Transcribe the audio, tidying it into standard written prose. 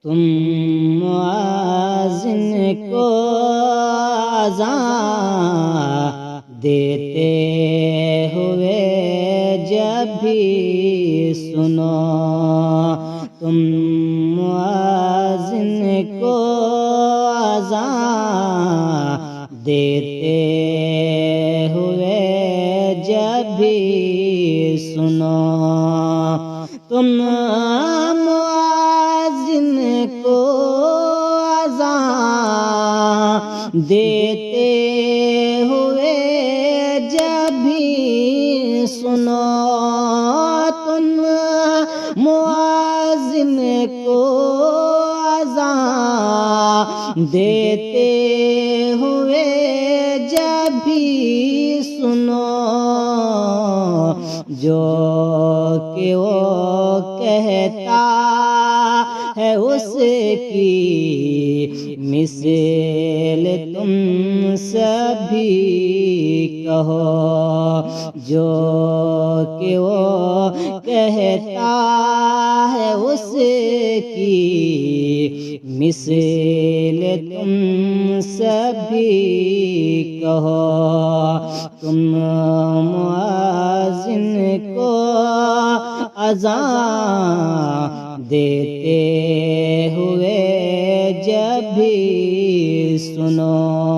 تم مؤذن کو اذان دیتے ہوئے جب بھی سنو، تم مؤذن کو اذان دیتے ہوئے جب بھی سنو، تم مؤذن کو اذان دیتے ہوئے جب بھی سنو، تم مؤذن کو اذان دیتے ہوئے جب بھی سنو، جو کہ وہ کہتا ہے اس کی مثل تم سبھی کہو، جو کہ وہ کہتا ہے اس کی مثل تم سبھی کہو، تم مؤذن کو اذان دیتے ہوئے جب بھی سنو۔